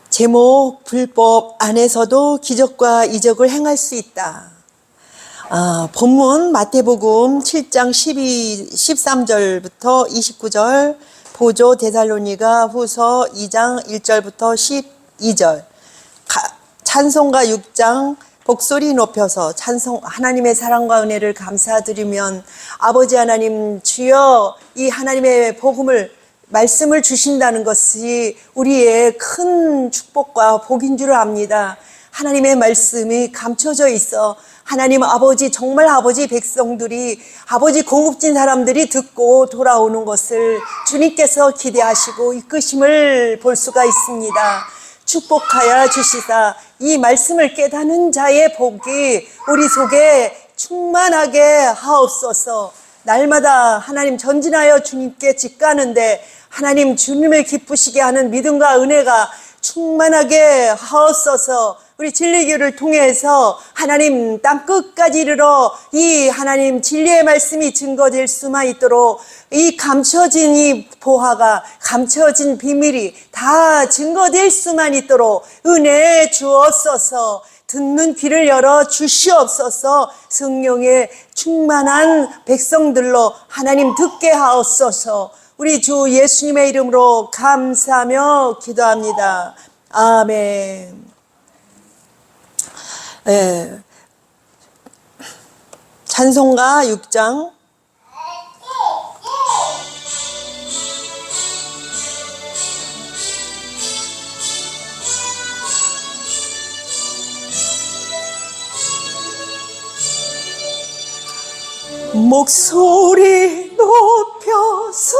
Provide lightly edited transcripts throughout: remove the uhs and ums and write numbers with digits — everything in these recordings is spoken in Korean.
제목 불법 안에서도 기적과 이적을 행할 수 있다. 본문 마태복음 7장 13절부터 29절, 보조 데살로니가 후서 2장 1절부터 12절, 찬송가 6장 목소리 높여서 찬송, 하나님의 사랑과 은혜를 감사드리면 아버지 하나님 주여 이 하나님의 복음을 말씀을 주신다는 것이 우리의 큰 축복과 복인 줄 압니다. 하나님의 말씀이 감춰져 있어 하나님 아버지, 정말 아버지 백성들이, 아버지 고급진 사람들이 듣고 돌아오는 것을 주님께서 기대하시고 이끄심을 볼 수가 있습니다. 축복하여 주시사 이 말씀을 깨닫는 자의 복이 우리 속에 충만하게 하옵소서. 날마다 하나님 전진하여 주님께 직가는데 하나님 주님을 기쁘시게 하는 믿음과 은혜가 충만하게 하옵소서. 우리 진리교를 통해서 하나님 땅 끝까지 이르러 이 하나님 진리의 말씀이 증거될 수만 있도록 이 감춰진 이 보화가, 감춰진 비밀이 다 증거될 수만 있도록 은혜 주옵소서. 듣는 귀를 열어 주시옵소서. 성령의 충만한 백성들로 하나님 듣게 하옵소서. 우리 주 예수님의 이름으로 감사하며 기도합니다. 아멘. 찬송가 6장 목소리 높여서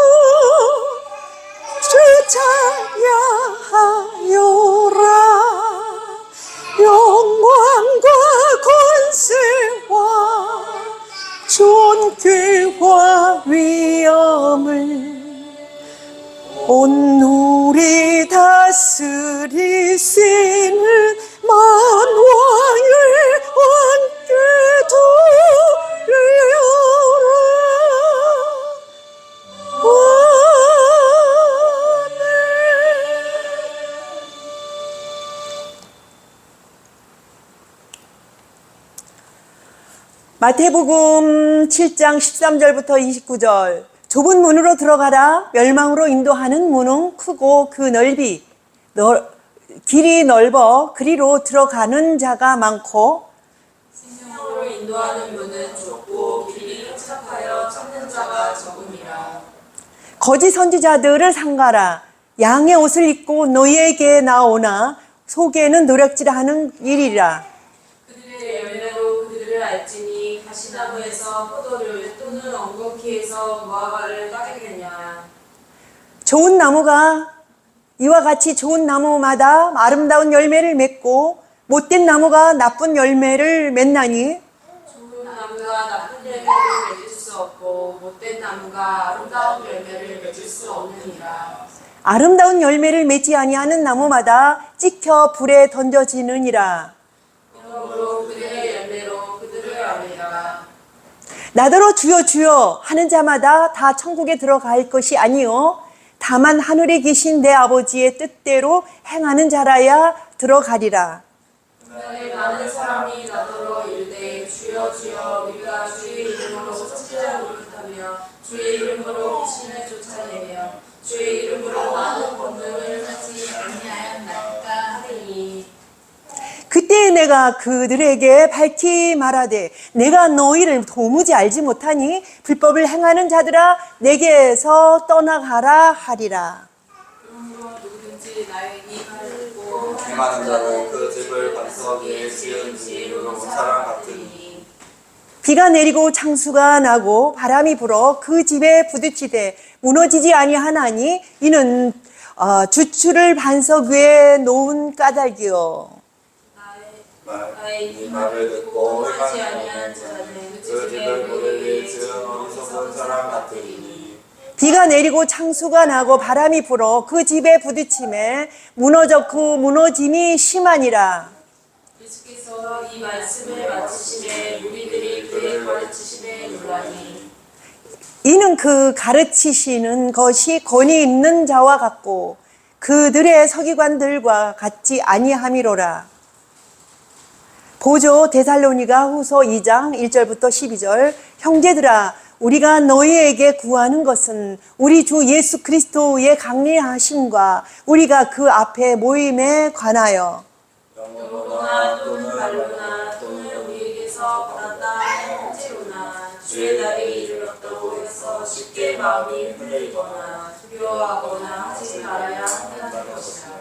주 찬양하여라. 영광과 권세와 존귀와 위엄을 온 우리 다스리시는 만왕을 함께 돌려라. 마태복음 7장 13절부터 29절. 좁은 문으로 들어가라. 멸망으로 인도하는 문은 크고 그 넓이 길이 넓어 그리로 들어가는 자가 많고 생명으로 인도하는 문은 좁고 길이 협착하여 찾는 자가 적음이라. 거짓 선지자들을 삼가라. 양의 옷을 입고 너희에게 나오나 속에는 노략질하는 일이라. 그들의 열매로 그들을 알지니 가시나무에서 포도를 또는 엉겅퀴에서 무화과를 따겠느냐. 좋은 나무가 이와 같이 좋은 나무마다 아름다운 열매를 맺고 못된 나무가 나쁜 열매를 맺나니 좋은 나무가 나쁜 열매를 맺을 수 없고 못된 나무가 아름다운 열매를 맺을 수 없느니라. 아름다운 열매를 맺지 아니하는 나무마다 찍혀 불에 던져지느니라. 그러므로 그들의 열매로 그들을 알리라. 나더러 주여 주여 하는 자마다 다 천국에 들어갈 것이 아니요 다만 하늘에 계신 내 아버지의 뜻대로 행하는 자라야 들어가리라. 그날에 많은 사람이 나더러 이르되 주여 주여 우리가 주의 이름으로 선지자 노릇하며 주의 이름으로 귀신을 쫓아내며 주의 이름으로 많은 권능을 하지 아니하였나이까 하리니. 그때 내가 그들에게 밝히 말하되 내가 너희를 도무지 알지 못하니 불법을 행하는 자들아 내게서 떠나가라 하리라. 그러므로 누구든지 나의 이 말을 듣고 행하는 자는 그 집을 반석 위에 지은 지혜로운 사람 같으니. 비가 내리고 창수가 나고 바람이 불어 그 집에 부딪히되 무너지지 아니하나니 이는 주추를 반석 위에 놓은 까닭이요. 나의 이 말을 듣고 하지 아니하는 자는 그 집을 모래 위에 지은 어리석은 사람 같으니. 비가 내리고 창수가 나고 바람이 불어 그 집에 부딪힘에 무너졌고 무너짐이 심하니라. 예수께서 이 말씀을 마치심에 무리들이 그의 가르치심에 놀라니. 이는 그 가르치시는 것이 권위 있는 자와 같고 그들의 서기관들과 같지 아니함이로라. 보조 데살로니가 후서 2장 1절부터 12절. 형제들아, 우리가 너희에게 구하는 것은 우리 주 예수 그리스도의 강림하심과 우리가 그 앞에 모임에 관하여 영으로나 또는 말로나 또는 우리에게서 받았다 하는 형제로나 주의 날이 이르렀다고 해서 쉽게 마음이 흔들리거나 두려워하거나 하지 말아야 한다는 것이라.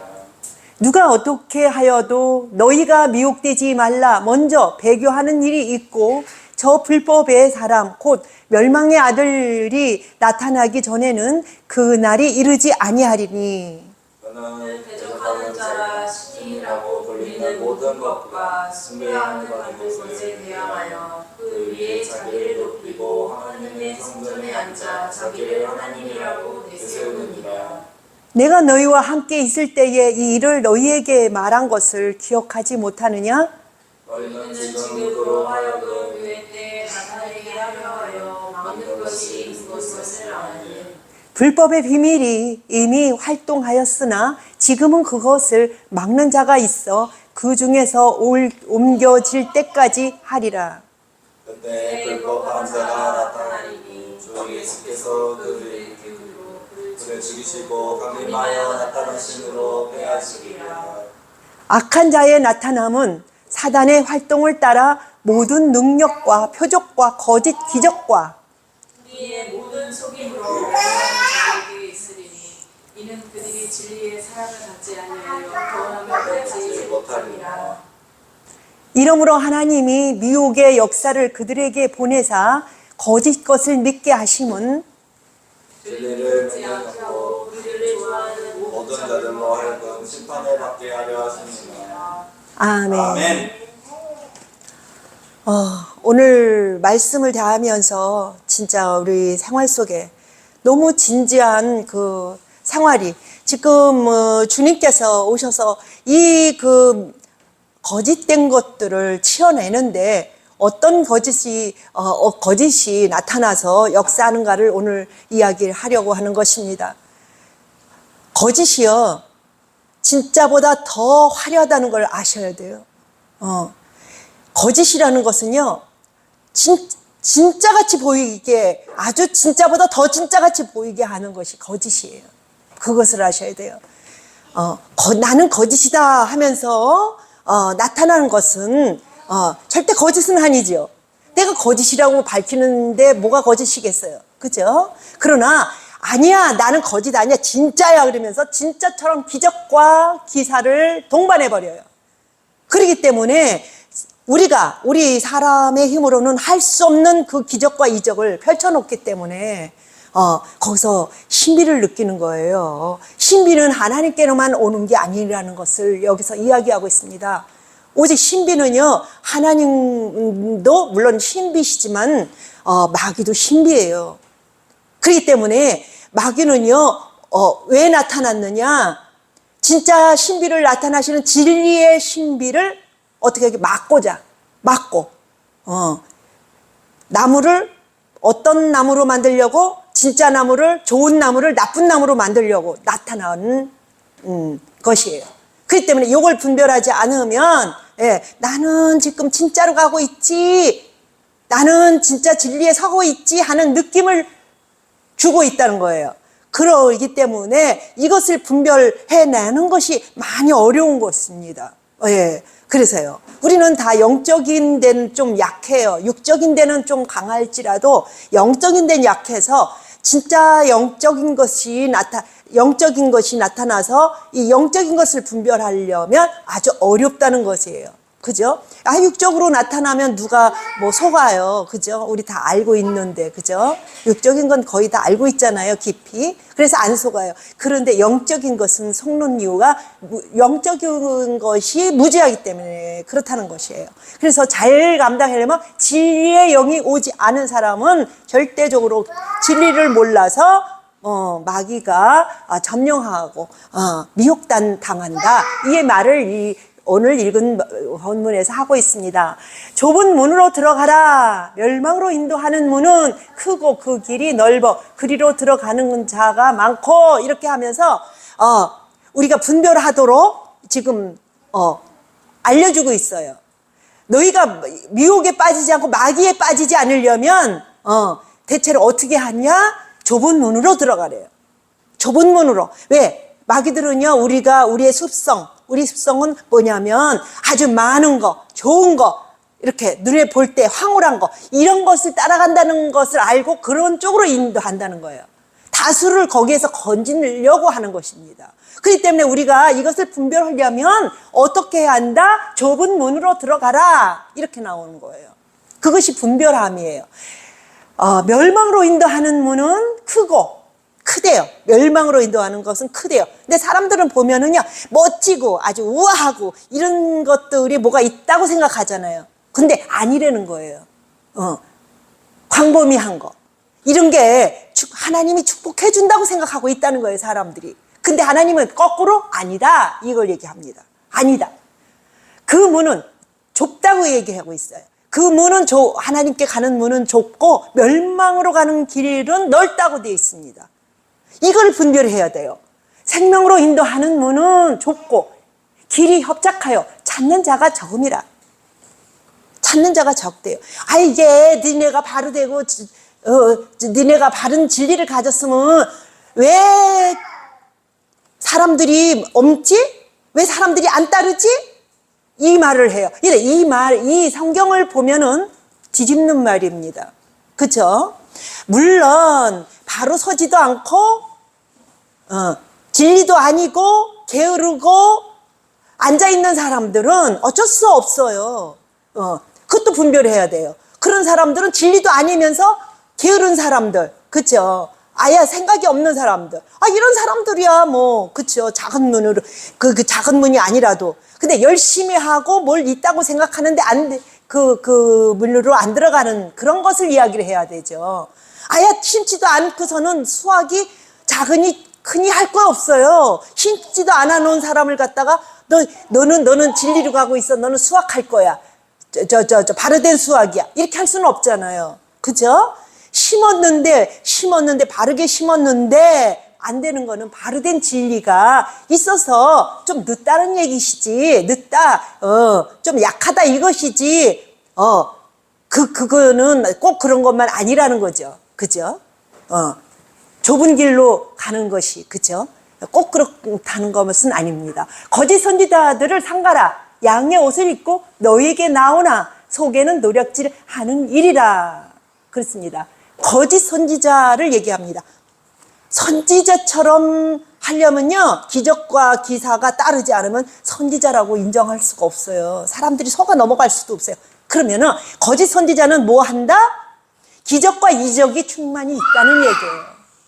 누가 어떻게 하여도 너희가 미혹되지 말라. 먼저 배교하는 일이 있고 저 불법의 사람 곧 멸망의 아들이 나타나기 전에는 그 날이 이르지 아니하리니. 너는 대적하는 자라 신이라고 불리는 모든 것과 숭배하는 받는 것에 대항하여 그 위에 자기를 높이고 하나님의 성전에 앉아 자기를 하나님이라고 내세우느니라. 내가 너희와 함께 있을 때에 이 일을 너희에게 말한 것을 기억하지 못하느냐? 너희는 지금으로 하여금 유해 때에 나타내게 하려 하여 막는 것이 있는 것을 아니. 불법의 비밀이 이미 활동하였으나 지금은 그것을 막는 자가 있어 그 중에서 옮겨질 때까지 하리라. 그때 불법한 자가 나타나리니 주 예수께서 그들의 그를 죽이시고 강림하여 나타나심으로 패하시리라. 악한 자의 나타남은 사단의 활동을 따라 모든 능력과 표적과 거짓 기적과 우리의 모든 속임으로 자에게 있으리니 이는 그들이 진리의 사랑을 갖지 아니하여 더하며 받지 못함이라. 이러므로 하나님이 미혹의 역사를 그들에게 보내사 거짓 것을 믿게 하심은 진리를 믿지 않고 그들을 좋아하는 모든 자들로 하여금 심판을 받게 하려 하십니다. 아멘. 아멘. 오늘 말씀을 대하면서 진짜 우리 생활 속에 너무 진지한 그 생활이 지금 주님께서 오셔서 이 그 거짓된 것들을 치워내는데 어떤 거짓이 나타나서 역사하는가를 오늘 이야기를 하려고 하는 것입니다. 거짓이요, 진짜보다 더 화려하다는 걸 아셔야 돼요. 거짓이라는 것은요, 진짜같이 보이게, 아주 진짜보다 더 진짜같이 보이게 하는 것이 거짓이에요. 그것을 아셔야 돼요. 나는 거짓이다 하면서 나타나는 것은 절대 거짓은 아니지요. 내가 거짓이라고 밝히는데 뭐가 거짓이겠어요. 그죠? 그러나 아니야, 나는 거짓 아니야, 진짜야 그러면서 진짜처럼 기적과 기사를 동반해버려요. 그렇기 때문에 우리 사람의 힘으로는 할 수 없는 그 기적과 이적을 펼쳐놓기 때문에 거기서 신비를 느끼는 거예요. 신비는 하나님께로만 오는 게 아니라는 것을 여기서 이야기하고 있습니다. 오직 신비는요, 하나님도 물론 신비시지만 마귀도 신비예요. 그렇기 때문에 마귀는요, 왜 나타났느냐, 진짜 신비를 나타나시는 진리의 신비를 어떻게 하게 막고 나무를 어떤 나무로 만들려고, 진짜 나무를, 좋은 나무를 나쁜 나무로 만들려고 나타나는 것이에요. 그렇기 때문에 이걸 분별하지 않으면 나는 지금 진짜로 가고 있지, 나는 진짜 진리에 서고 있지 하는 느낌을 주고 있다는 거예요. 그러기 때문에 이것을 분별해내는 것이 많이 어려운 것입니다. 그래서요, 우리는 다 영적인 데는 좀 약해요. 육적인 데는 좀 강할지라도 영적인 데는 약해서 진짜 영적인 것이 나타나서 이 영적인 것을 분별하려면 아주 어렵다는 것이에요. 그죠? 육적으로 나타나면 누가 뭐 속아요. 그죠? 우리 다 알고 있는데, 그죠? 육적인 건 거의 다 알고 있잖아요, 깊이. 그래서 안 속아요. 그런데 영적인 것은 속는 이유가 영적인 것이 무지하기 때문에 그렇다는 것이에요. 그래서 잘 감당하려면 진리의 영이 오지 않은 사람은 절대적으로 진리를 몰라서 마귀가 점령하고 미혹당한다. 이 말을 오늘 읽은 본문에서 하고 있습니다. 좁은 문으로 들어가라. 멸망으로 인도하는 문은 크고 그 길이 넓어 그리로 들어가는 자가 많고, 이렇게 하면서 우리가 분별하도록 지금 알려주고 있어요. 너희가 미혹에 빠지지 않고 마귀에 빠지지 않으려면 대체로 어떻게 하냐? 좁은 문으로 들어가래요. 좁은 문으로. 왜? 마귀들은요, 우리의 우리 습성은 뭐냐면 아주 많은 거, 좋은 거, 이렇게 눈에 볼 때 황홀한 거, 이런 것을 따라간다는 것을 알고 그런 쪽으로 인도한다는 거예요. 다수를 거기에서 건지려고 하는 것입니다. 그렇기 때문에 우리가 이것을 분별하려면 어떻게 해야 한다? 좁은 문으로 들어가라. 이렇게 나오는 거예요. 그것이 분별함이에요. 멸망으로 인도하는 문은 크대요. 멸망으로 인도하는 것은 크대요. 근데 사람들은 보면은요, 멋지고 아주 우아하고 이런 것들이 뭐가 있다고 생각하잖아요. 근데 아니라는 거예요. 광범위한 거. 이런 게 하나님이 축복해 준다고 생각하고 있다는 거예요, 사람들이. 근데 하나님은 거꾸로 아니다. 이걸 얘기합니다. 아니다. 그 문은 좁다고 얘기하고 있어요. 그 문은 하나님께 가는 문은 좁고 멸망으로 가는 길은 넓다고 되어 있습니다. 이걸 분별해야 돼요. 생명으로 인도하는 문은 좁고 길이 협착하여 찾는 자가 적음이라. 찾는 자가 적대요. 이게 니네가 바로 되고 니네가 바른 진리를 가졌으면 왜 사람들이 없지? 왜 사람들이 안 따르지? 이 말을 해요. 이 성경을 보면은 뒤집는 말입니다. 그쵸? 물론 바로 서지도 않고 진리도 아니고 게으르고 앉아있는 사람들은 어쩔 수 없어요. 그것도 분별해야 돼요. 그런 사람들은 진리도 아니면서 게으른 사람들, 그쵸? 아예 생각이 없는 사람들. 이런 사람들이야, 그쵸? 작은 문으로, 그 작은 문이 아니라도. 근데 열심히 하고 뭘 있다고 생각하는데 그 문으로 안 들어가는 그런 것을 이야기를 해야 되죠. 아예 심지도 않고서는 수학이 작으니 크니 할 거 없어요. 심지도 않아 놓은 사람을 갖다가 너는 진리로 가고 있어. 너는 수학할 거야. 바르된 수학이야. 이렇게 할 수는 없잖아요. 그죠? 심었는데 바르게 심었는데 안 되는 거는 바르된 진리가 있어서 좀 늦다는 얘기시지. 좀 약하다 이것이지. 그거는 꼭 그런 것만 아니라는 거죠. 그죠? 좁은 길로 가는 것이, 그죠? 꼭 그렇다는 것은 아닙니다. 거짓 선지자들을 삼가라. 양의 옷을 입고 너희에게 나오나 속에는 노략질 하는 일이라. 그렇습니다. 거짓 선지자를 얘기합니다. 선지자처럼 하려면요, 기적과 기사가 따르지 않으면 선지자라고 인정할 수가 없어요. 사람들이 속아 넘어갈 수도 없어요. 그러면은 거짓 선지자는 뭐 한다? 기적과 이적이 충만히 있다는 얘기예요.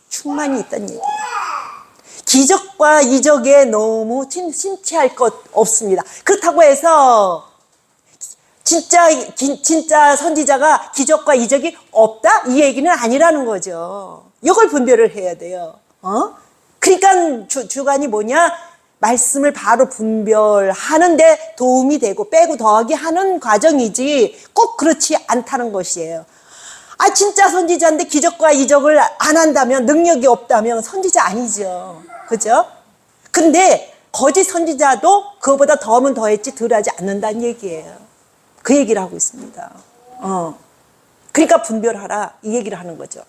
충만히 있다는 얘기예요. 기적과 이적에 너무 심취할 것 없습니다. 그렇다고 해서 진짜 선지자가 기적과 이적이 없다? 이 얘기는 아니라는 거죠. 이걸 분별을 해야 돼요. 그러니까 주관이 뭐냐? 말씀을 바로 분별하는데 도움이 되고 빼고 더하기 하는 과정이지 꼭 그렇지 않다는 것이에요. 진짜 선지자인데 기적과 이적을 안 한다면, 능력이 없다면 선지자 아니죠. 그죠? 근데 거짓 선지자도 그거보다 더하면 더했지 덜하지 않는다는 얘기예요. 그 얘기를 하고 있습니다. 그러니까 분별하라 이 얘기를 하는 거죠.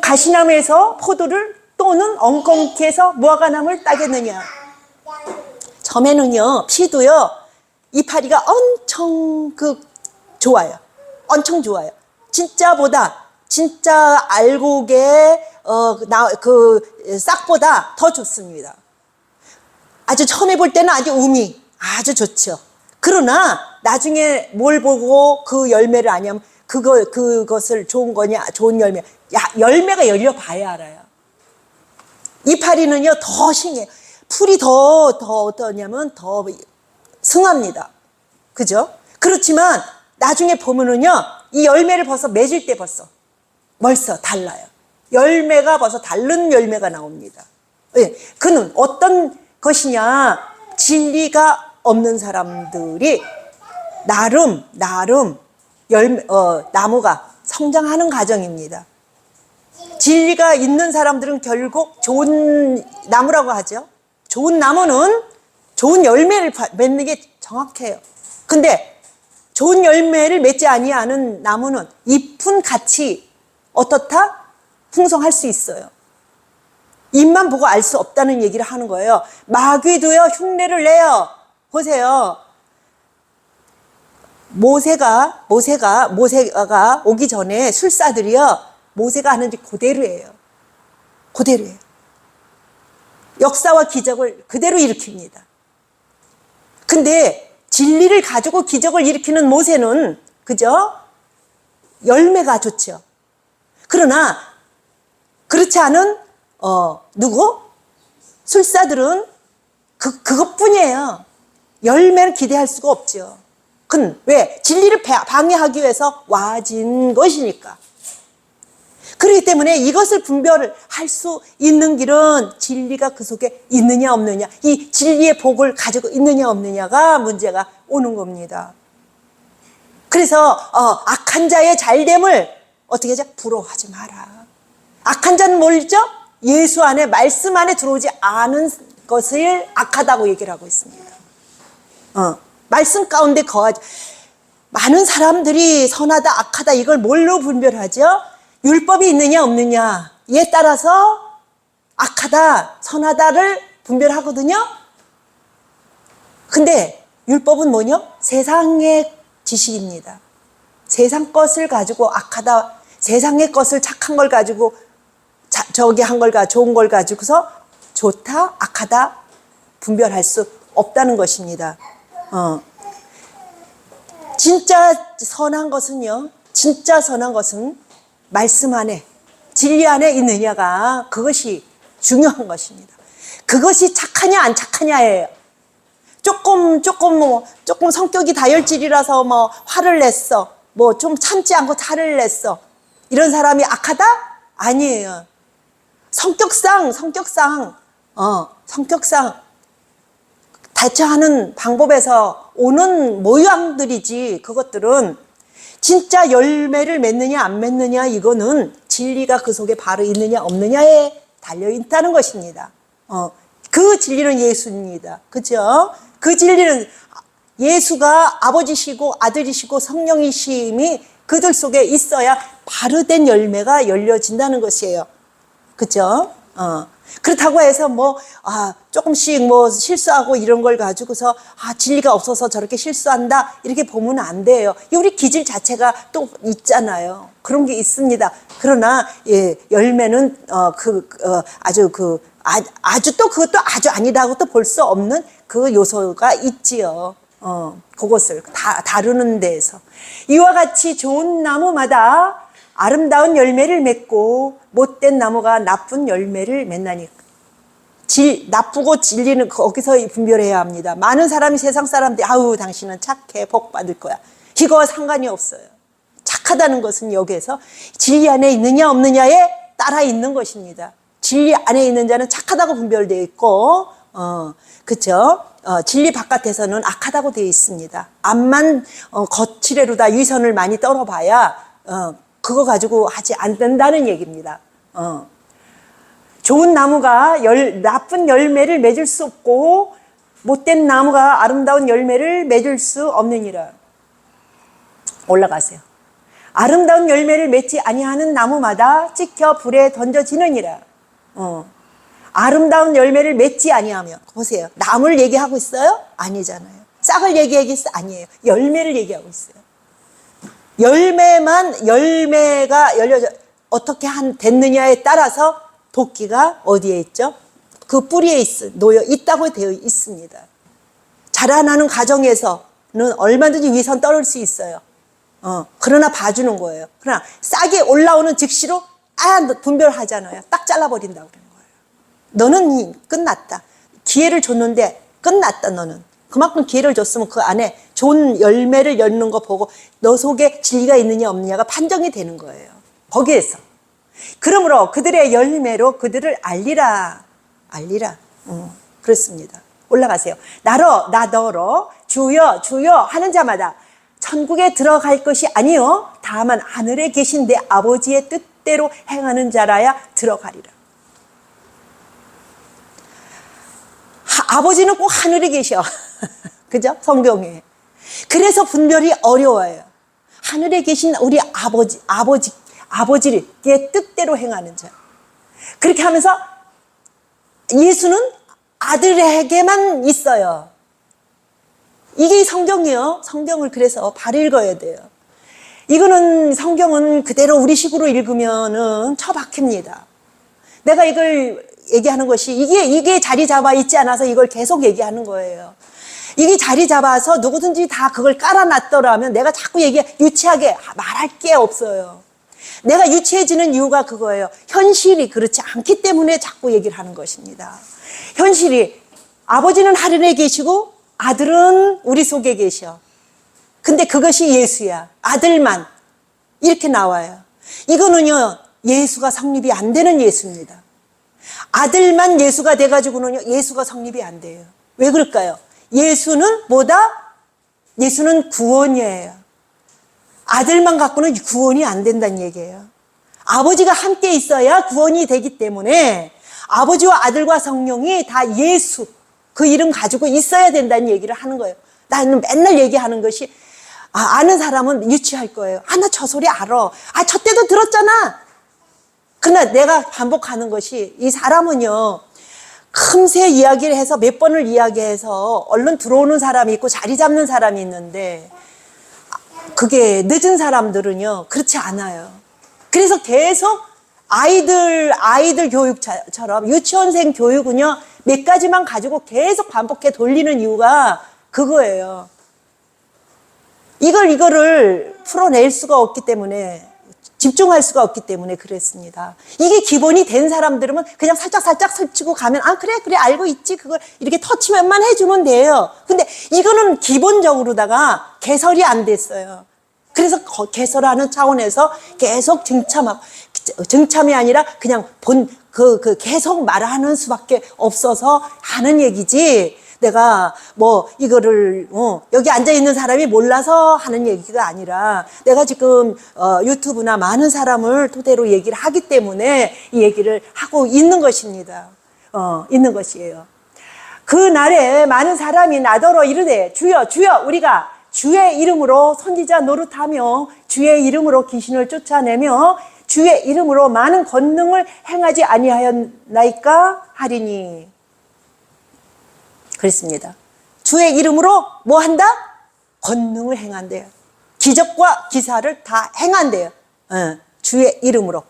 가시나무에서 포도를 또는 엉겅퀴 해서 무화과나무를 따겠느냐. 처음에는요, 피도요, 이파리가 엄청 좋아요. 엄청 좋아요. 진짜 알곡의 싹보다 더 좋습니다. 아주 처음에 볼 때는 아주 좋죠. 그러나 나중에 뭘 보고 그 열매를 아냐면 그것을 좋은 거냐, 좋은 열매. 열매가 열려봐야 알아요. 이파리는요, 더 싱해요. 풀이 더 어떠냐면 더 승합니다. 그죠? 그렇지만 나중에 보면은요, 이 열매를 맺을 때 벌써 달라요. 열매가 벌써 다른 열매가 나옵니다. 예, 그는 어떤 것이냐? 진리가 없는 사람들이 나름 나무가 성장하는 과정입니다. 진리가 있는 사람들은 결국 좋은 나무라고 하죠. 좋은 나무는 좋은 열매를 맺는 게 정확해요. 근데 좋은 열매를 맺지 아니하는 나무는 잎은 같이 어떻다? 풍성할 수 있어요. 잎만 보고 알 수 없다는 얘기를 하는 거예요. 마귀도요 흉내를 내요. 보세요. 모세가 오기 전에 술사들이요 모세가 하는 일 그대로예요. 그대로예요. 역사와 기적을 그대로 일으킵니다. 근데 진리를 가지고 기적을 일으키는 모세는 그죠? 열매가 좋죠. 그러나 그렇지 않은 누구? 술사들은 그것뿐이에요. 열매를 기대할 수가 없죠. 왜? 진리를 방해하기 위해서 와진 것이니까. 그렇기 때문에 이것을 분별을 할 수 있는 길은 진리가 그 속에 있느냐 없느냐, 이 진리의 복을 가지고 있느냐 없느냐가 문제가 오는 겁니다. 그래서 악한 자의 잘됨을 어떻게 하자? 부러워하지 마라. 악한 자는 뭘죠? 예수 안에 말씀 안에 들어오지 않은 것을 악하다고 얘기를 하고 있습니다. 말씀 가운데 거하지. 많은 사람들이 선하다 악하다 이걸 뭘로 분별하죠? 율법이 있느냐 없느냐에 따라서 악하다 선하다를 분별하거든요. 근데 율법은 뭐냐? 세상의 지식입니다. 세상 것을 가지고 악하다, 세상의 것을 착한 걸 가지고 좋은 걸 가지고서 좋다 악하다 분별할 수 없다는 것입니다. 진짜 선한 것은요, 진짜 선한 것은 말씀 안에, 진리 안에 있느냐가 그것이 중요한 것입니다. 그것이 착하냐 안 착하냐예요. 조금 성격이 다혈질이라서 화를 냈어. 좀 참지 않고 화를 냈어. 이런 사람이 악하다? 아니에요. 성격상 대처하는 방법에서 오는 모양들이지, 그것들은 진짜 열매를 맺느냐 안 맺느냐 이거는 진리가 그 속에 바로 있느냐 없느냐에 달려있다는 것입니다. 그 진리는 예수입니다. 그죠? 그 진리는 예수가 아버지시고 아들이시고 성령이심이 그들 속에 있어야 바르된 열매가 열려진다는 것이에요. 그죠? 그렇다고 해서 조금씩 실수하고 이런 걸 가지고서 진리가 없어서 저렇게 실수한다 이렇게 보면 안 돼요. 우리 기질 자체가 또 있잖아요. 그런 게 있습니다. 그러나 열매는 아주 또 그것도 아주 아니라고 또 볼 수 없는 그 요소가 있지요. 그것을 다루는 데에서 이와 같이 좋은 나무마다 아름다운 열매를 맺고 못된 나무가 나쁜 열매를 맺나니. 나쁘고 진리는 거기서 분별해야 합니다. 많은 사람이 세상 사람들이 당신은 착해 복 받을 거야. 이거와 상관이 없어요. 착하다는 것은 여기에서 진리 안에 있느냐 없느냐에 따라 있는 것입니다. 진리 안에 있는 자는 착하다고 분별되어 있고 그렇죠? 진리 바깥에서는 악하다고 되어 있습니다. 앞만 거칠애로다 위선을 많이 떨어봐야 그거 가지고 하지 않는다는 얘기입니다. 좋은 나무가 나쁜 열매를 맺을 수 없고 못된 나무가 아름다운 열매를 맺을 수 없느니라. 올라가세요. 아름다운 열매를 맺지 아니하는 나무마다 찍혀 불에 던져지느니라. 아름다운 열매를 맺지 아니하면, 보세요. 나무를 얘기하고 있어요? 아니잖아요. 싹을 얘기하고 있어요? 아니에요. 열매를 얘기하고 있어요. 열매가 어떻게 됐느냐에 따라서 도끼가 어디에 있죠? 그 뿌리에 놓여 있다고 되어 있습니다. 자라나는 과정에서는 얼마든지 위선 떨을 수 있어요. 그러나 봐주는 거예요. 그러나 싹이 올라오는 즉시로 분별하잖아요. 딱 잘라버린다고 그러는 거예요. 너는 끝났다. 기회를 줬는데 끝났다. 너는 그만큼 기회를 줬으면 그 안에 좋은 열매를 엿는 거 보고 너 속에 진리가 있느냐 없느냐가 판정이 되는 거예요. 거기에서. 그러므로 그들의 열매로 그들을 알리라. 그렇습니다. 올라가세요. 나더러 주여 주여 하는 자마다 천국에 들어갈 것이 아니요 다만 하늘에 계신 내 아버지의 뜻대로 행하는 자라야 들어가리라. 아버지는 꼭 하늘에 계셔. 그죠? 성경에. 그래서 분별이 어려워요. 하늘에 계신 우리 아버지의 뜻대로 행하는 자. 그렇게 하면서 예수는 아들에게만 있어요. 이게 성경이에요. 성경을 그래서 바로 읽어야 돼요. 이거는 성경은 그대로 우리식으로 읽으면은 처박힙니다. 내가 이걸 얘기하는 것이 이게 자리 잡아 있지 않아서 이걸 계속 얘기하는 거예요. 이게 자리 잡아서 누구든지 다 그걸 깔아놨더라면 내가 자꾸 유치하게 말할 게 없어요. 내가 유치해지는 이유가 그거예요. 현실이 그렇지 않기 때문에 자꾸 얘기를 하는 것입니다. 현실이 아버지는 하늘에 계시고 아들은 우리 속에 계셔. 근데 그것이 예수야. 아들만 이렇게 나와요. 이거는요 예수가 성립이 안 되는 예수입니다. 아들만 예수가 돼가지고는요 예수가 성립이 안 돼요. 왜 그럴까요? 예수는 뭐다? 예수는 구원이에요. 아들만 갖고는 구원이 안 된다는 얘기예요. 아버지가 함께 있어야 구원이 되기 때문에 아버지와 아들과 성령이 다 예수 그 이름 가지고 있어야 된다는 얘기를 하는 거예요. 나는 맨날 얘기하는 것이 아는 사람은 유치할 거예요. 나 저 소리 알아. 저 때도 들었잖아. 그러나 내가 반복하는 것이 이 사람은요 금세 이야기를 해서 몇 번을 이야기해서 얼른 들어오는 사람이 있고 자리 잡는 사람이 있는데 그게 늦은 사람들은요 그렇지 않아요. 그래서 계속 아이들 교육처럼 유치원생 교육은요 몇 가지만 가지고 계속 반복해 돌리는 이유가 그거예요. 이거를 풀어낼 수가 없기 때문에 집중할 수가 없기 때문에 그랬습니다. 이게 기본이 된 사람들은 그냥 살짝 설치고 가면 그래 알고 있지 그걸 이렇게 터치만 해주면 돼요. 근데 이거는 기본적으로다가 개설이 안 됐어요. 그래서 개설하는 차원에서 계속 증참이 아니라 그냥 계속 말하는 수밖에 없어서 하는 얘기지. 내가 이거를 여기 앉아 있는 사람이 몰라서 하는 얘기가 아니라 내가 지금 유튜브나 많은 사람을 토대로 얘기를 하기 때문에 이 얘기를 하고 있는 것입니다. 있는 것이에요. 그 날에 많은 사람이 나더러 이르되 주여 주여 우리가 주의 이름으로 선지자 노릇하며 주의 이름으로 귀신을 쫓아내며 주의 이름으로 많은 권능을 행하지 아니하였나이까 하리니. 그렇습니다. 주의 이름으로 뭐 한다? 권능을 행한대요. 기적과 기사를 다 행한대요. 주의 이름으로.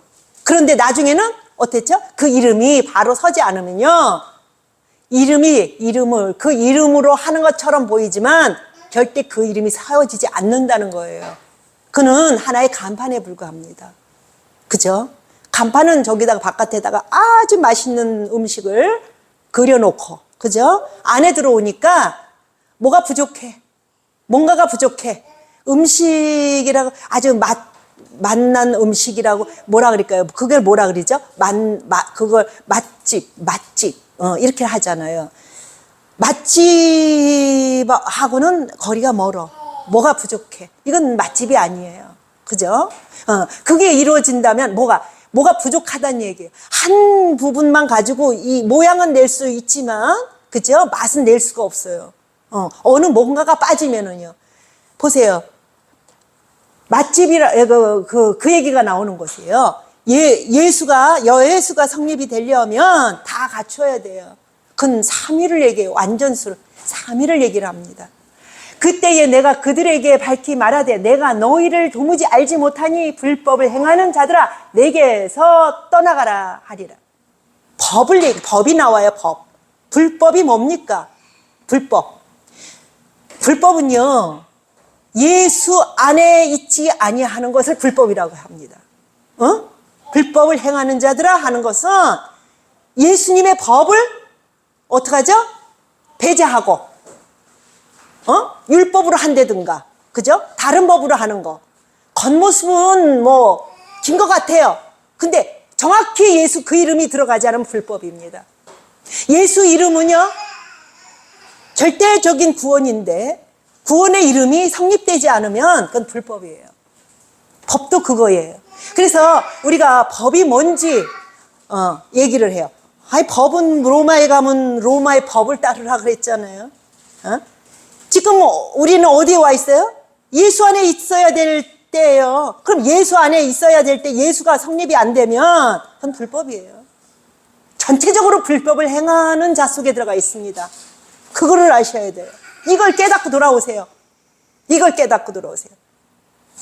그런데 나중에는 어땠죠? 그 이름이 바로 서지 않으면요. 이름을 그 이름으로 하는 것처럼 보이지만 절대 그 이름이 세워지지 않는다는 거예요. 그는 하나의 간판에 불과합니다. 그죠? 간판은 저기다가 바깥에다가 아주 맛있는 음식을 그려놓고 그죠? 안에 들어오니까 뭐가 부족해. 뭔가가 부족해. 음식이라고 아주 맛난 음식이라고 뭐라 그럴까요? 그걸 뭐라 그러죠? 그걸 맛집 이렇게 하잖아요. 맛집하고는 거리가 멀어. 뭐가 부족해. 이건 맛집이 아니에요. 그죠? 그게 이루어진다면 뭐가 부족하다는 얘기예요. 한 부분만 가지고 이 모양은 낼 수 있지만, 그죠? 맛은 낼 수가 없어요. 어느 뭔가가 빠지면은요. 보세요. 맛집이라, 그 얘기가 나오는 것이에요. 예수가 성립이 되려면 다 갖춰야 돼요. 그건 3위를 얘기해요. 완전수를. 3위를 얘기를 합니다. 그때에 내가 그들에게 밝히 말하되 내가 너희를 도무지 알지 못하니 불법을 행하는 자들아 내게서 떠나가라 하리라. 법이 나와요. 법. 불법이 뭡니까? 불법은요 예수 안에 있지 아니하는 것을 불법이라고 합니다. 불법을 행하는 자들아 하는 것은 예수님의 법을 어떡하죠? 배제하고 율법으로 한다든가, 그죠? 다른 법으로 하는 거. 겉모습은 긴 것 같아요. 근데 정확히 예수 그 이름이 들어가지 않으면 불법입니다. 예수 이름은요, 절대적인 구원인데 구원의 이름이 성립되지 않으면 그건 불법이에요. 법도 그거예요. 그래서 우리가 법이 뭔지 얘기를 해요. 아니, 법은 로마에 가면 로마의 법을 따르라 그랬잖아요. 지금 우리는 어디에 와 있어요? 예수 안에 있어야 될 때예요. 그럼 예수 안에 있어야 될 때 예수가 성립이 안 되면 그건 불법이에요. 전체적으로 불법을 행하는 자 속에 들어가 있습니다. 그거를 아셔야 돼요. 이걸 깨닫고 돌아오세요. 이걸 깨닫고 돌아오세요.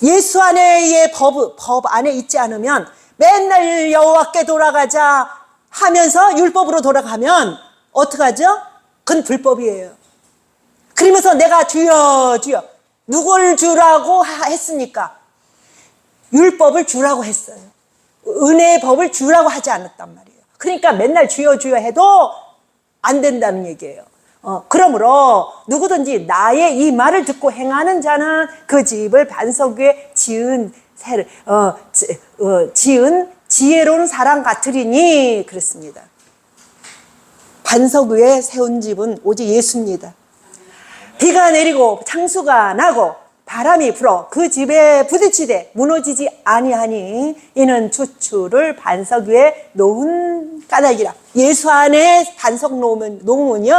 예수 안에의 법 안에 있지 않으면 맨날 여호와께 돌아가자 하면서 율법으로 돌아가면 어떡하죠? 그건 불법이에요. 그러면서 내가 주여 주여 누굴 주라고 했습니까? 율법을 주라고 했어요. 은혜의 법을 주라고 하지 않았단 말이에요. 그러니까 맨날 주여 주여 해도 안 된다는 얘기예요. 그러므로 누구든지 나의 이 말을 듣고 행하는 자는 그 집을 반석 위에 지은 지혜로운 사람 같으리니 그랬습니다. 반석 위에 세운 집은 오직 예수입니다. 비가 내리고 창수가 나고 바람이 불어 그 집에 부딪히되 무너지지 아니하니 이는 추추를 반석 위에 놓은 까닭이라. 예수 안에 반석 놓으면요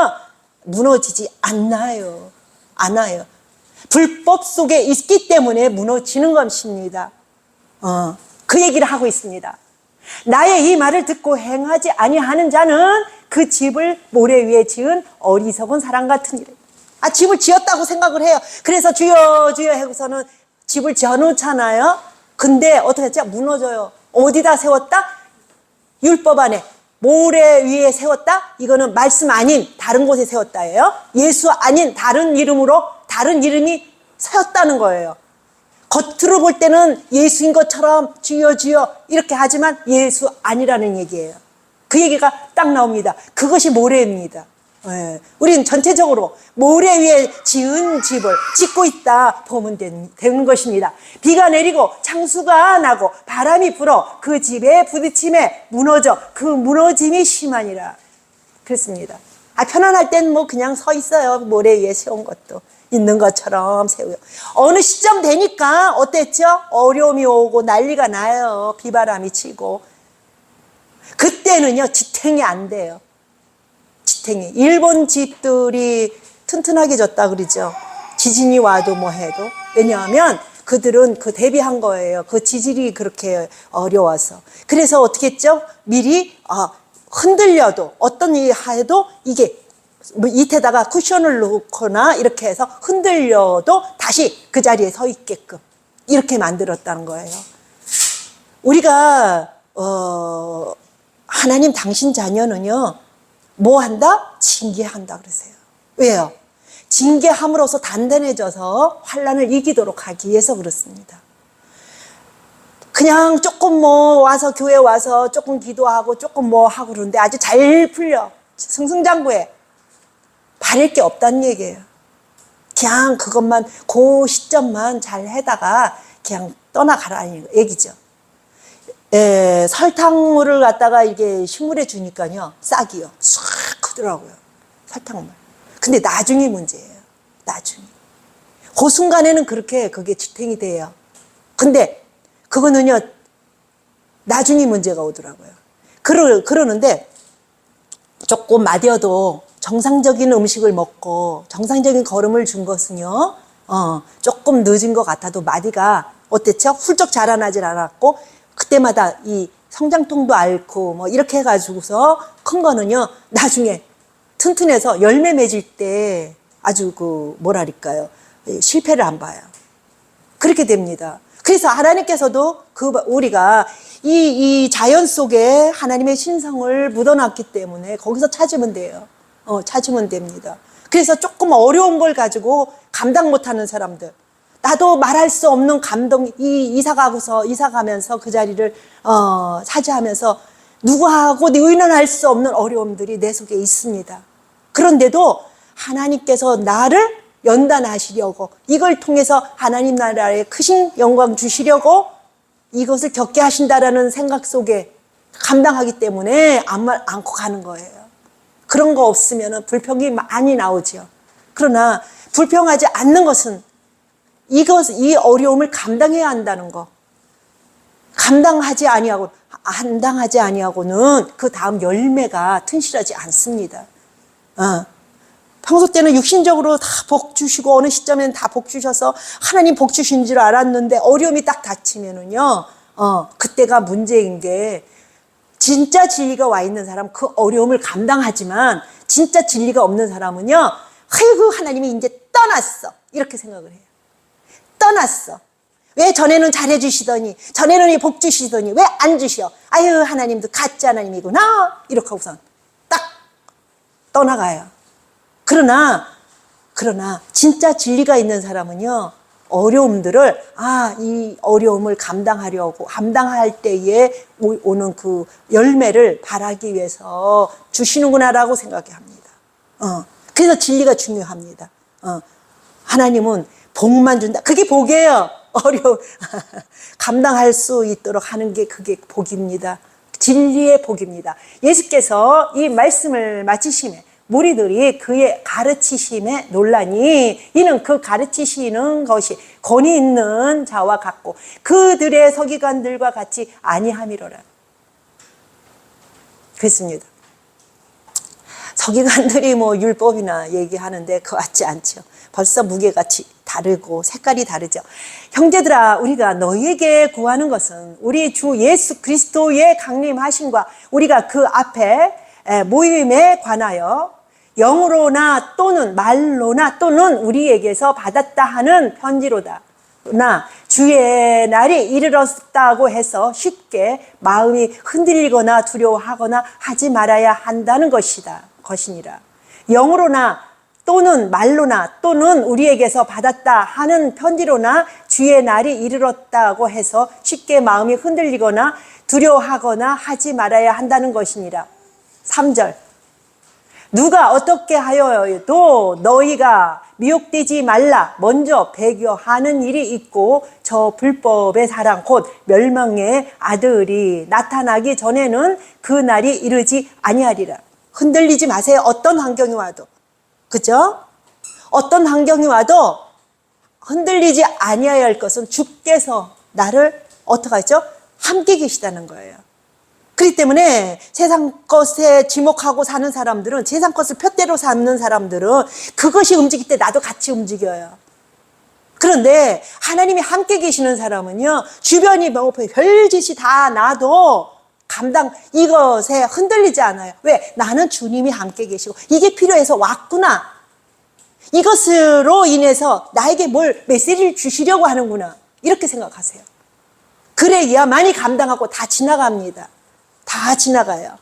무너지지 않아요. 불법 속에 있기 때문에 무너지는 것입니다. 그 얘기를 하고 있습니다. 나의 이 말을 듣고 행하지 아니하는 자는 그 집을 모래 위에 지은 어리석은 사람 같으니라. 집을 지었다고 생각을 해요. 그래서 주여 주여 하고서는 집을 지어놓잖아요. 근데 어떻게 했죠? 무너져요. 어디다 세웠다? 율법 안에 모래 위에 세웠다? 이거는 말씀 아닌 다른 곳에 세웠다예요. 예수 아닌 다른 이름으로 다른 이름이 세웠다는 거예요. 겉으로 볼 때는 예수인 것처럼 주여 주여 이렇게 하지만 예수 아니라는 얘기예요. 그 얘기가 딱 나옵니다. 그것이 모래입니다. 우리는 전체적으로 모래 위에 지은 집을 짓고 있다 보면 되는 것입니다. 비가 내리고 창수가 나고 바람이 불어 그 집에 부딪힘에 무너져 그 무너짐이 심하니라 그랬습니다. 편안할 땐 뭐 그냥 서 있어요. 모래 위에 세운 것도 있는 것처럼 세우요. 어느 시점 되니까 어땠죠? 어려움이 오고 난리가 나요. 비바람이 치고 그때는요 지탱이 안 돼요. 지탱이. 일본 집들이 튼튼하게 졌다 그러죠. 지진이 와도 뭐 해도. 왜냐하면 그들은 그 대비한 거예요. 그 지질이 그렇게 어려워서. 그래서 어떻게 했죠? 미리 흔들려도 어떤 일 해도 이게 밑에다가 쿠션을 놓거나 이렇게 해서 흔들려도 다시 그 자리에 서 있게끔 이렇게 만들었다는 거예요. 우리가 하나님 당신 자녀는요 뭐 한다? 징계한다 그러세요. 왜요? 징계함으로써 단단해져서 환난을 이기도록 하기 위해서 그렇습니다. 그냥 조금 뭐 와서 교회 와서 조금 기도하고 조금 뭐 하고 그러는데 아주 잘 풀려 승승장구해 바랄 게 없다는 얘기예요. 그냥 그것만 그 시점만 잘 해다가 그냥 떠나가라는 얘기죠. 설탕물을 갖다가 이게 식물에 주니까요 싹이요 싹 크더라고요. 설탕물. 근데 나중이 문제예요. 나중에 그 순간에는 그렇게 그게 지탱이 돼요. 근데 그거는요 나중이 문제가 오더라고요. 그러는데 조금 마디어도 정상적인 음식을 먹고 정상적인 걸음을 준 것은요 조금 늦은 것 같아도 마디가 어땠죠? 훌쩍 자라나질 않았고 그때마다 이 성장통도 앓고 뭐 이렇게 해가지고서 큰 거는요 나중에 튼튼해서 열매 맺을 때 아주 뭐랄까요 실패를 안 봐요. 그렇게 됩니다. 그래서 하나님께서도 우리가 이 자연 속에 하나님의 신성을 묻어놨기 때문에 거기서 찾으면 돼요. 찾으면 됩니다. 그래서 조금 어려운 걸 가지고 감당 못하는 사람들, 나도 말할 수 없는 감동, 이사 가면서 그 자리를 차지하면서 누구하고 의논할 수 없는 어려움들이 내 속에 있습니다. 그런데도 하나님께서 나를 연단하시려고 이걸 통해서 하나님 나라에 크신 영광 주시려고 이것을 겪게 하신다라는 생각 속에 감당하기 때문에 아무 말 않고 가는 거예요. 그런 거 없으면 불평이 많이 나오죠. 그러나 불평하지 않는 것은 이 어려움을 감당해야 한다는 거. 감당하지 아니하고는 그 다음 열매가 튼실하지 않습니다. 평소 때는 육신적으로 다 복 주시고 어느 시점에는 다 복 주셔서 하나님 복 주신 줄 알았는데 어려움이 딱 닥치면은요, 그때가 문제인 게 진짜 진리가 와 있는 사람 그 어려움을 감당하지만 진짜 진리가 없는 사람은요, 아이고 하나님이 이제 떠났어 이렇게 생각을 해요. 떠났어. 왜 전에는 잘해주시더니 전에는 복 주시더니 왜 안 주셔? 아유 하나님도 가짜 하나님이구나 이렇게 하고선 딱 떠나가요. 그러나 진짜 진리가 있는 사람은요, 어려움들을 이 어려움을 감당할 때에 오는 그 열매를 바라기 위해서 주시는구나라고 생각해 합니다. 그래서 진리가 중요합니다. 하나님은 복만 준다. 그게 복이에요. 감당할 수 있도록 하는 게 그게 복입니다. 진리의 복입니다. 예수께서 이 말씀을 마치시면 무리들이 그의 가르치심에 놀라니 이는 그 가르치시는 것이 권위 있는 자와 같고 그들의 서기관들과 같이 아니함이로라. 그렇습니다. 서기관들이 뭐 율법이나 얘기하는데 그거 같지 않죠. 벌써 무게가 다르고 색깔이 다르죠. 형제들아, 우리가 너희에게 구하는 것은 우리 주 예수 그리스도의 강림하심과 우리가 그 앞에 모임에 관하여 영으로나 또는 말로나 또는 우리에게서 받았다 하는 편지로다. 나 주의 날이 이르렀다고 해서 쉽게 마음이 흔들리거나 두려워하거나 하지 말아야 한다는 것이니라. 영으로나 또는 말로나 또는 우리에게서 받았다 하는 편지로나 주의 날이 이르렀다고 해서 쉽게 마음이 흔들리거나 두려워하거나 하지 말아야 한다는 것이니라. 3절. 누가 어떻게 하여도 너희가 미혹되지 말라. 먼저 배교하는 일이 있고 저 불법의 사랑 곧 멸망의 아들이 나타나기 전에는 그 날이 이르지 아니하리라. 흔들리지 마세요. 어떤 환경이 와도. 그죠? 어떤 환경이 와도 흔들리지 아니해야 할 것은 주께서 나를 어떻게 하죠? 함께 계시다는 거예요. 그렇기 때문에 세상 것에 지목하고 사는 사람들은, 세상 것을 푯대로 삼는 사람들은 그것이 움직일 때 나도 같이 움직여요. 그런데 하나님이 함께 계시는 사람은요, 주변이 뭐 별짓이 다 나도 이것에 흔들리지 않아요. 왜? 나는 주님이 함께 계시고 이게 필요해서 왔구나. 이것으로 인해서 나에게 메시지를 주시려고 하는구나. 이렇게 생각하세요. 그래야 많이 감당하고 다 지나갑니다. 다 지나가요.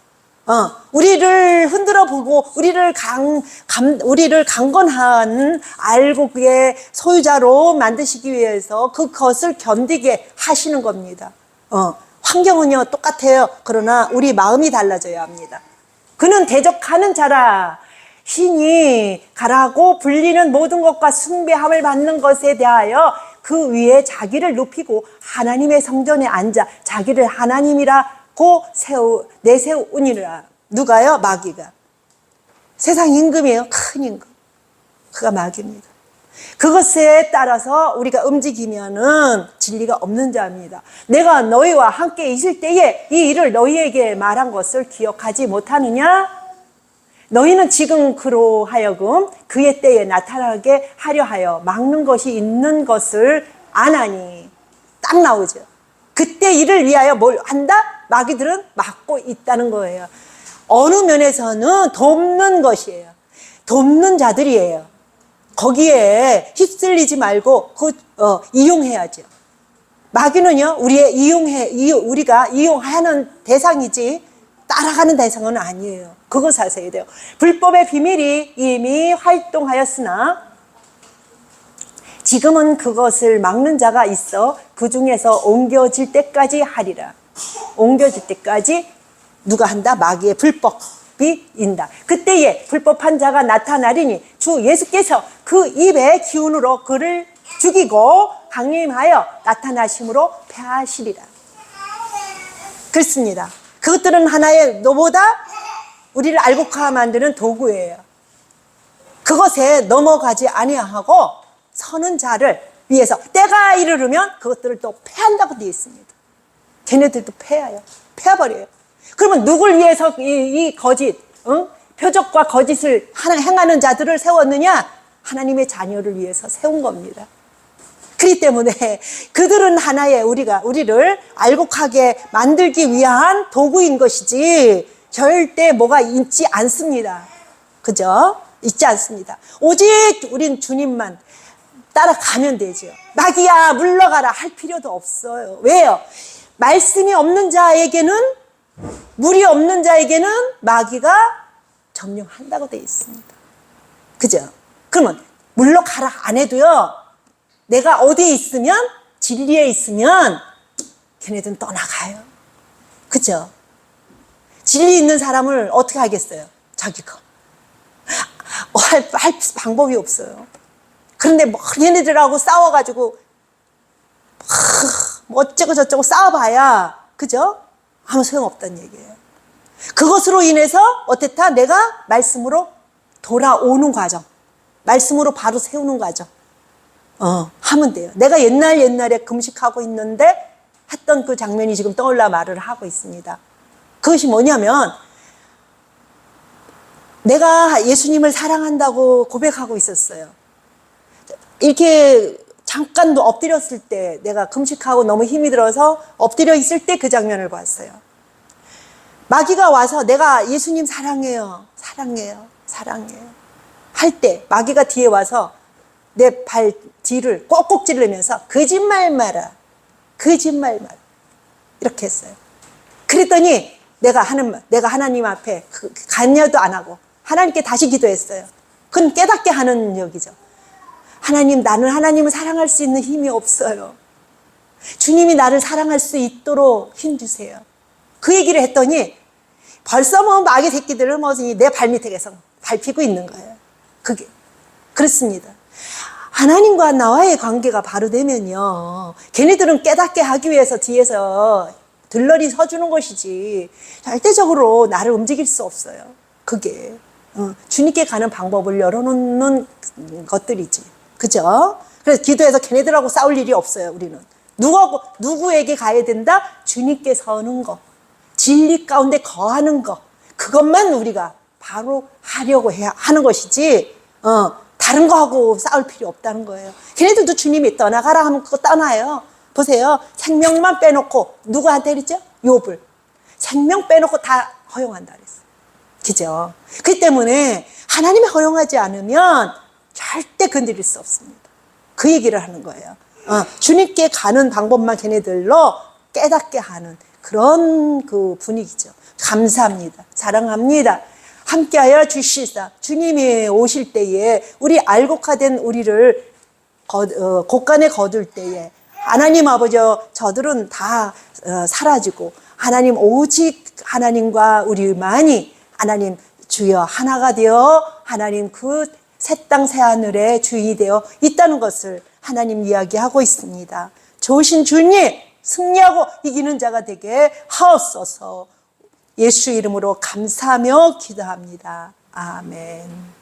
우리를 흔들어 보고 우리를 강건한 알곡의 소유자로 만드시기 위해서 그것을 견디게 하시는 겁니다. 환경은요 똑같아요. 그러나 우리 마음이 달라져야 합니다. 그는 대적하는 자라. 신이 가라고 불리는 모든 것과 숭배함을 받는 것에 대하여 그 위에 자기를 높이고 하나님의 성전에 앉아 자기를 하나님이라고 내세우니라. 누가요? 마귀가. 세상 임금이에요. 큰 임금. 그가 마귀입니다. 그것에 따라서 우리가 움직이면은 진리가 없는 자입니다. 내가 너희와 함께 있을 때에 이 일을 너희에게 말한 것을 기억하지 못하느냐? 너희는 지금 그로 하여금 그의 때에 나타나게 하려 하여 막는 것이 있는 것을 아나니. 딱 나오죠. 그때 일을 위하여 뭘 한다? 마귀들은 막고 있다는 거예요. 어느 면에서는 돕는 것이에요. 돕는 자들이에요. 거기에 휩쓸리지 말고 이용해야죠. 마귀는요, 우리가 이용하는 대상이지 따라가는 대상은 아니에요. 그것을 아셔야 돼요. 불법의 비밀이 이미 활동하였으나 지금은 그것을 막는 자가 있어 그 중에서 옮겨질 때까지 하리라. 옮겨질 때까지 누가 한다? 마귀의 불법이 인다. 그때에 불법한 자가 나타나리니 주 예수께서 그 입의 기운으로 그를 죽이고 강림하여 나타나심으로 패하시리라. 그렇습니다. 그것들은 하나의 너보다 우리를 알곡화 만드는 도구예요. 그것에 넘어가지 아니하고 서는 자를 위해서 때가 이르르면 그것들을 또 패한다고 되어 있습니다. 걔네들도 패해요. 패해버려요. 그러면 누굴 위해서 이 거짓, 표적과 거짓을 행하는 자들을 세웠느냐? 하나님의 자녀를 위해서 세운 겁니다. 그렇기 때문에 그들은 하나의 우리를 알곡하게 만들기 위한 도구인 것이지 절대 뭐가 있지 않습니다. 그죠? 있지 않습니다. 오직 우린 주님만 따라가면 되죠. 마귀야 물러가라 할 필요도 없어요. 왜요? 말씀이 없는 자에게는, 물이 없는 자에게는 마귀가 점령한다고 되어 있습니다. 그죠? 그러면 물러가라 안 해도요, 내가 어디에 있으면, 진리에 있으면 걔네들은 떠나가요. 그죠? 진리 있는 사람을 어떻게 하겠어요? 자기가 할 방법이 없어요. 그런데 뭐 얘네들하고 싸워가지고 뭐 어쩌고 저쩌고 싸워봐야, 그죠? 아무 소용없다는 얘기예요. 그것으로 인해서 어땠다? 내가 말씀으로 돌아오는 과정, 말씀으로 바로 세우는 과정 하면 돼요. 내가 옛날에 금식하고 있는데 했던 그 장면이 지금 떠올라 말을 하고 있습니다. 그것이 뭐냐면, 내가 예수님을 사랑한다고 고백하고 있었어요. 이렇게 잠깐 엎드렸을 때, 내가 금식하고 너무 힘이 들어서 엎드려 있을 때 그 장면을 봤어요. 마귀가 와서 내가 예수님 사랑해요, 사랑해요, 사랑해요 할 때 마귀가 뒤에 와서 내 발 뒤를 꼭꼭 찌르면서 거짓말 마라, 거짓말 마라 이렇게 했어요. 그랬더니 내가 하나님 앞에 간여도 안 하고 하나님께 다시 기도했어요. 그건 깨닫게 하는 역이죠. 하나님, 나는 하나님을 사랑할 수 있는 힘이 없어요. 주님이 나를 사랑할 수 있도록 힘 주세요. 그 얘기를 했더니 벌써 뭐 마귀 새끼들을 내 발밑에 계속 밟히고 있는 거예요. 그게 그렇습니다. 하나님과 나와의 관계가 바로 되면요, 걔네들은 깨닫게 하기 위해서 뒤에서 들러리 서주는 것이지 절대적으로 나를 움직일 수 없어요. 그게 주님께 가는 방법을 열어놓는 것들이지. 그죠? 그래서 기도해서 걔네들하고 싸울 일이 없어요. 우리는 누구에게 가야 된다? 주님께 서는 거, 진리 가운데 거하는 거, 그것만 우리가 바로 하려고 해야 하는 것이지 다른 거하고 싸울 필요 없다는 거예요. 걔네들도 주님이 떠나가라 하면 그거 떠나요. 보세요. 생명만 빼놓고 누구한테 그랬죠? 욥을 생명 빼놓고 다 허용한다 그랬어요. 그죠? 그렇기 때문에 하나님이 허용하지 않으면 절대 건드릴 수 없습니다. 그 얘기를 하는 거예요. 주님께 가는 방법만 걔네들로 깨닫게 하는 그런 그 분위기죠. 감사합니다. 사랑합니다. 함께하여 주시사. 주님이 오실 때에 우리 알곡화된 우리를 곳간에 거둘 때에 하나님 아버지여, 저들은 다 사라지고 하나님, 오직 하나님과 우리만이 하나님 주여 하나가 되어 하나님 그 새 땅 새 하늘의 주인이 되어 있다는 것을 하나님 이야기하고 있습니다. 좋으신 주님, 승리하고 이기는 자가 되게 하옵소서. 예수 이름으로 감사하며 기도합니다. 아멘.